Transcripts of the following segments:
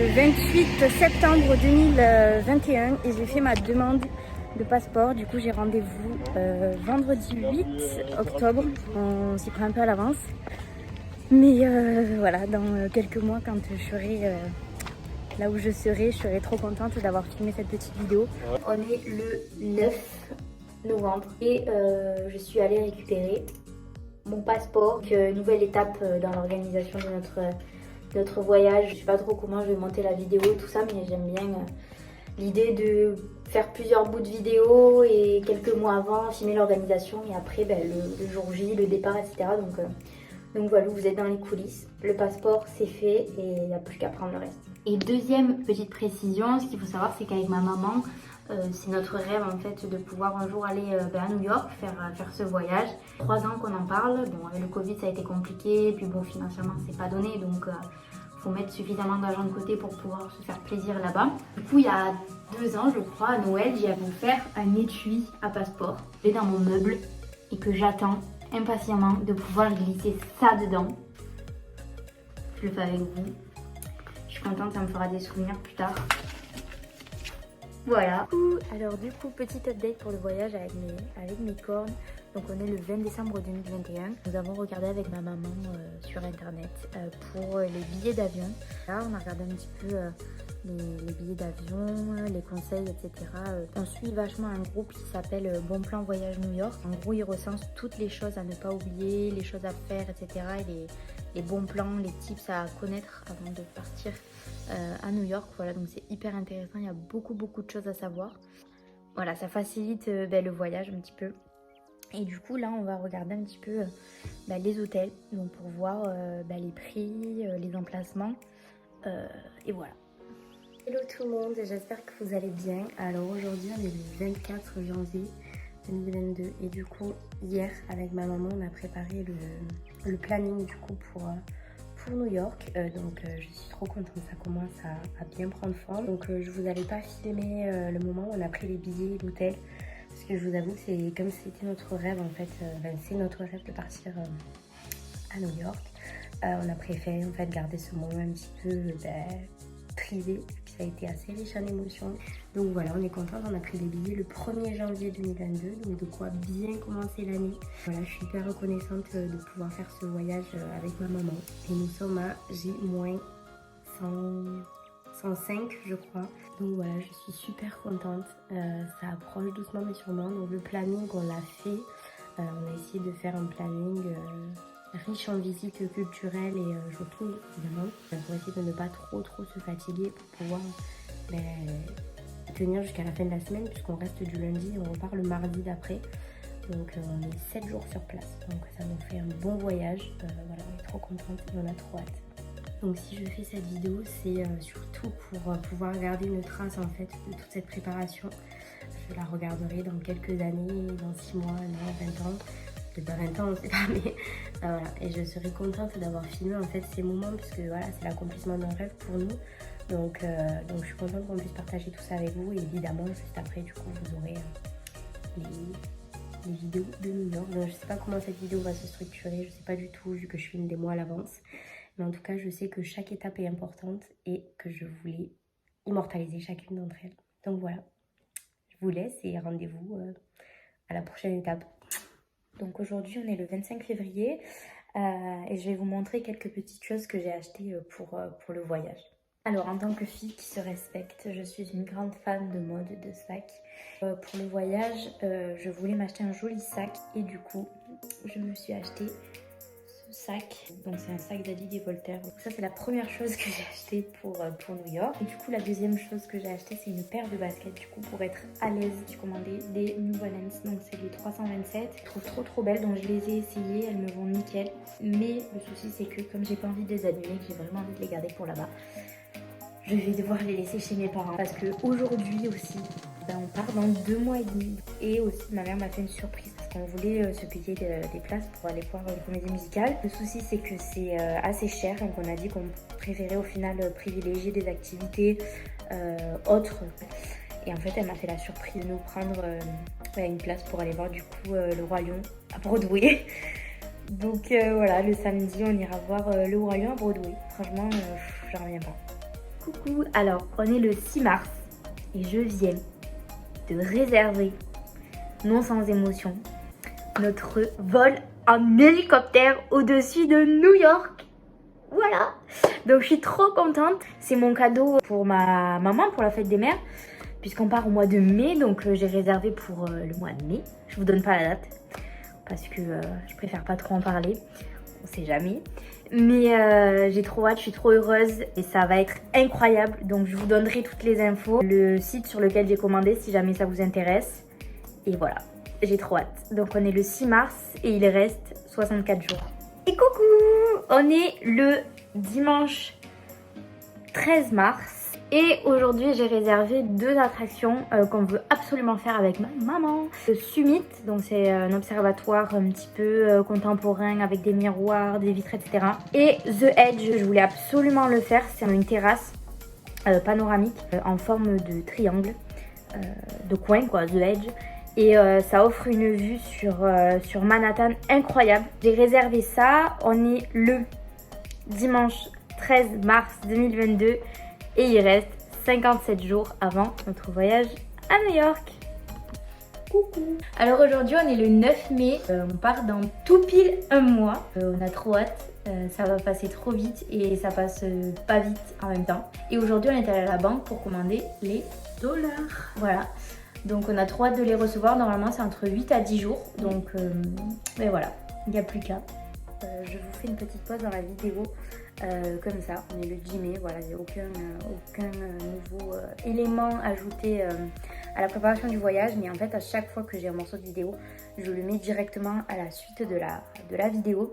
le 28 septembre 2021 et j'ai fait ma demande de passeport. Du coup j'ai rendez-vous vendredi 8 octobre. On s'y prend un peu à l'avance. Mais voilà, dans quelques mois quand je serai là où je serai trop contente d'avoir filmé cette petite vidéo. On est le 9 novembre et je suis allée récupérer mon passeport. Nouvelle étape dans l'organisation de notre voyage. Je ne sais pas trop comment je vais monter la vidéo, tout ça, mais j'aime bien l'idée de faire plusieurs bouts de vidéo et quelques mois avant filmer l'organisation et après le jour J, le départ, etc. Donc voilà, vous êtes dans les coulisses. Le passeport c'est fait et il n'y a plus qu'à prendre le reste. Et deuxième petite précision, ce qu'il faut savoir c'est qu'avec ma maman, c'est notre rêve en fait de pouvoir un jour aller à New York faire ce voyage. 3 ans qu'on en parle, bon avec le Covid ça a été compliqué, puis bon financièrement c'est pas donné donc faut mettre suffisamment d'argent de côté pour pouvoir se faire plaisir là-bas. Du coup il y a 2 ans je crois à Noël j'ai offert un étui à passeport. Je l'ai dans mon meuble et que j'attends impatiemment de pouvoir glisser ça dedans. Je le fais avec vous. Je suis contente, ça me fera des souvenirs plus tard. Voilà. Alors du coup, petite update pour le voyage avec mes cornes. Donc on est le 20 décembre 2021. Nous avons regardé avec ma maman sur internet pour les billets d'avion. Là on a regardé un petit peu les billets d'avion, les conseils, etc. On suit vachement un groupe qui s'appelle Bon Plan Voyage New York. En gros il recense toutes les choses à ne pas oublier, les choses à faire, etc. Et les bons plans, les tips à connaître avant de partir à New York. Voilà, donc c'est hyper intéressant, il y a beaucoup de choses à savoir. Voilà, ça facilite le voyage un petit peu. Et du coup là on va regarder un petit peu les hôtels, donc pour voir les prix, les emplacements et voilà. Hello tout le monde, j'espère que vous allez bien. Alors aujourd'hui on est le 24 janvier 2022 et du coup hier avec ma maman on a préparé le planning du coup pour New York. Donc je suis trop contente, ça commence à bien prendre forme. Donc je vous avais pas filmé le moment où on a pris les billets d'hôtel. Parce que je vous avoue, c'est comme si c'était notre rêve en fait, c'est notre rêve de partir à New York. On a préféré en fait garder ce moment un petit peu privé, puis ça a été assez riche en émotions. Donc voilà, on est contente, on a pris les billets le 1er janvier 2022, donc de quoi bien commencer l'année. Voilà, je suis hyper reconnaissante de pouvoir faire ce voyage avec ma maman. Et nous sommes à J-105 je crois. Donc voilà, je suis super contente, ça approche doucement mais sûrement. Donc le planning on l'a fait, on a essayé de faire un planning riche en visites culturelles et je trouve évidemment pour essayer de ne pas trop se fatiguer pour pouvoir tenir jusqu'à la fin de la semaine puisqu'on reste du lundi et on repart le mardi d'après. Donc on est 7 jours sur place, donc ça nous fait un bon voyage. Voilà, on est trop contente et on a trop hâte. Donc si je fais cette vidéo, c'est surtout pour pouvoir garder une trace en fait de toute cette préparation. Je la regarderai dans quelques années, dans 6 mois, 1 an, 20 ans. Peut-être pas 20 ans, on ne sait pas, mais voilà. Et je serai contente d'avoir filmé en fait ces moments puisque voilà, c'est l'accomplissement d'un rêve pour nous. Donc je suis contente qu'on puisse partager tout ça avec vous. Et évidemment, juste après, du coup, vous aurez les vidéos de New York. Donc je sais pas comment cette vidéo va se structurer, je sais pas du tout vu que je filme des mois à l'avance. Mais en tout cas, je sais que chaque étape est importante et que je voulais immortaliser chacune d'entre elles. Donc voilà, je vous laisse et rendez-vous à la prochaine étape. Donc aujourd'hui, on est le 25 février et je vais vous montrer quelques petites choses que j'ai achetées pour le voyage. Alors, en tant que fille qui se respecte, je suis une grande fan de mode, de sacs. Pour le voyage, je voulais m'acheter un joli sac et du coup, je me suis acheté sac, donc c'est un sac d'Ali des Voltaire. Donc ça c'est la première chose que j'ai acheté pour New York. Et du coup la deuxième chose que j'ai acheté c'est une paire de baskets. Du coup pour être à l'aise j'ai commandé des New Balance, donc c'est les 327. Je trouve trop belles, donc je les ai essayées, elles me vont nickel. Mais le souci c'est que comme j'ai pas envie de les abîmer, que j'ai vraiment envie de les garder pour là-bas, je vais devoir les laisser chez mes parents. Parce que aujourd'hui aussi, on part dans 2 mois et demi. Et aussi ma mère m'a fait une surprise. On voulait se payer des places pour aller voir une comédie musicale. Le souci c'est que c'est assez cher, donc on a dit qu'on préférait au final privilégier des activités autres. Et en fait elle m'a fait la surprise de nous prendre une place pour aller voir du coup le Roi Lion à Broadway. Donc voilà, le samedi on ira voir le Roi Lion à Broadway. Franchement j'en reviens pas. Coucou, alors on est le 6 mars et je viens de réserver, non sans émotion, notre vol en hélicoptère au-dessus de New York. Voilà, donc je suis trop contente. C'est mon cadeau pour ma maman pour la fête des mères, puisqu'on part au mois de mai, donc j'ai réservé pour le mois de mai. Je vous donne pas la date parce que je préfère pas trop en parler, on sait jamais. Mais j'ai trop hâte, je suis trop heureuse et ça va être incroyable. Donc je vous donnerai toutes les infos, le site sur lequel j'ai commandé si jamais ça vous intéresse. Et voilà, j'ai trop hâte. Donc on est le 6 mars et il reste 64 jours. Et coucou, on est le dimanche 13 mars. Et aujourd'hui j'ai réservé 2 attractions qu'on veut absolument faire avec ma maman. Le Summit, donc c'est un observatoire un petit peu contemporain avec des miroirs, des vitres, etc. Et The Edge, je voulais absolument le faire, c'est une terrasse panoramique en forme de triangle, de coin quoi, The Edge. Et ça offre une vue sur Manhattan incroyable. J'ai réservé ça, on est le dimanche 13 mars 2022. Et il reste 57 jours avant notre voyage à New York. Coucou. Alors aujourd'hui on est le 9 mai, on part dans tout pile un mois. On a trop hâte, ça va passer trop vite et ça passe pas vite en même temps. Et aujourd'hui on est allé à la banque pour commander les dollars. Voilà, donc on a trop hâte de les recevoir. Normalement c'est entre 8 à 10 jours, donc mais voilà, il n'y a plus qu'à. Je vous fais une petite pause dans la vidéo. Comme ça, on est le 10 mai, voilà, il n'y a aucun nouveau élément ajouté à la préparation du voyage, mais en fait à chaque fois que j'ai un morceau de vidéo, je le mets directement à la suite de la vidéo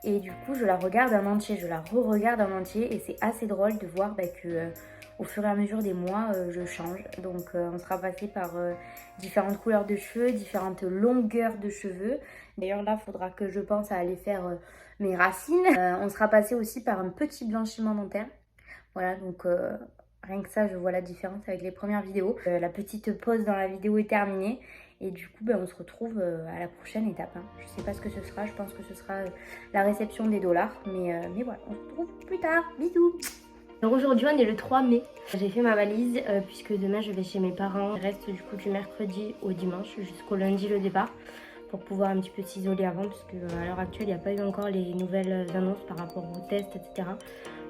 et du coup je la regarde en entier, je la re-regarde en entier et c'est assez drôle de voir que au fur et à mesure des mois je change, donc on sera passé par différentes couleurs de cheveux, différentes longueurs de cheveux. D'ailleurs là il faudra que je pense à aller faire mes racines. On sera passé aussi par un petit blanchiment dentaire. Voilà, donc rien que ça, je vois la différence avec les premières vidéos. La petite pause dans la vidéo est terminée. Et du coup, on se retrouve à la prochaine étape. Je sais pas ce que ce sera. Je pense que ce sera la réception des dollars. Mais voilà, on se retrouve plus tard. Bisous. Alors aujourd'hui, on est le 3 mai. J'ai fait ma valise puisque demain, je vais chez mes parents. Il reste du coup du mercredi au dimanche jusqu'au lundi le départ, pour pouvoir un petit peu s'isoler avant, parce qu'à l'heure actuelle il n'y a pas eu encore les nouvelles annonces par rapport aux tests, etc.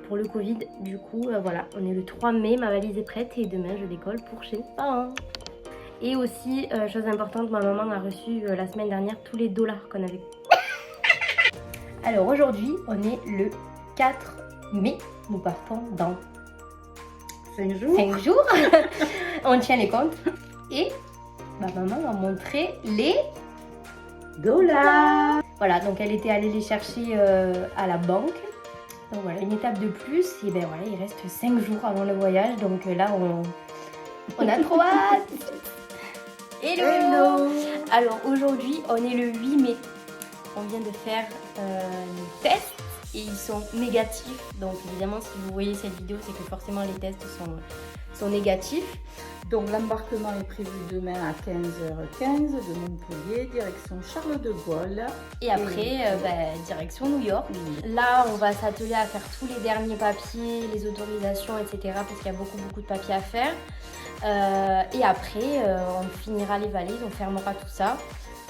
pour le Covid. Du coup voilà, on est le 3 mai, ma valise est prête et demain je décolle pour chez mes parents. Et aussi, chose importante, ma maman a reçu la semaine dernière tous les dollars qu'on avait. Alors aujourd'hui, on est le 4 mai, nous partons dans 5 jours. 5 jours. On tient les comptes. Et ma maman m'a montré les dollars. Voilà, donc elle était allée les chercher à la banque. Donc voilà, une étape de plus. Et ben voilà, il reste 5 jours avant le voyage. Donc là, on a trop hâte. Hello. Alors aujourd'hui, on est le 8 mai. On vient de faire les tests et ils sont négatifs. Donc évidemment, si vous voyez cette vidéo, c'est que forcément les tests sont négatifs. Donc l'embarquement est prévu demain à 15h15 de Montpellier, direction Charles de Gaulle. Et après, direction New York. Oui. Là, on va s'atteler à faire tous les derniers papiers, les autorisations, etc. Parce qu'il y a beaucoup de papiers à faire. Et après, on finira les valises, on fermera tout ça.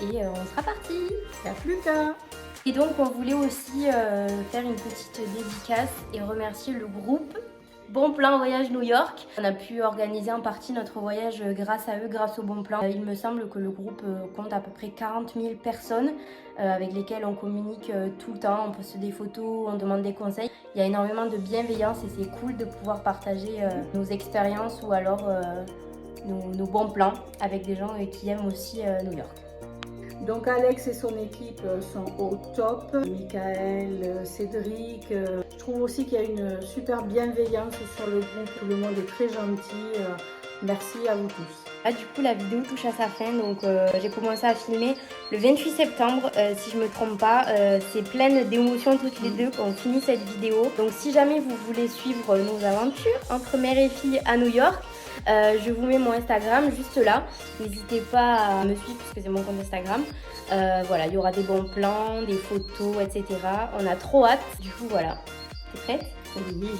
Et on sera parti. Il n'y a plus qu'à. Et donc, on voulait aussi faire une petite dédicace et remercier le groupe Bon Plan Voyage New York. On a pu organiser en partie notre voyage grâce à eux, grâce au Bon Plan. Il me semble que le groupe compte à peu près 40 000 personnes avec lesquelles on communique tout le temps. On poste des photos, on demande des conseils. Il y a énormément de bienveillance et c'est cool de pouvoir partager nos expériences ou alors nos bons plans avec des gens qui aiment aussi New York. Donc Alex et son équipe sont au top. Michael, Cédric. Je trouve aussi qu'il y a une super bienveillance sur le groupe. Tout le monde est très gentil. Merci à vous tous. Ah, du coup, la vidéo touche à sa fin. Donc j'ai commencé à filmer le 28 septembre, si je me trompe pas. C'est pleine d'émotions toutes les deux qu'on finit cette vidéo. Donc si jamais vous voulez suivre nos aventures entre mère et fille à New York, je vous mets mon Instagram juste là. N'hésitez pas à me suivre puisque c'est mon compte Instagram. Voilà, il y aura des bons plans, des photos, etc. On a trop hâte. Du coup, voilà. T'es prête? Oui.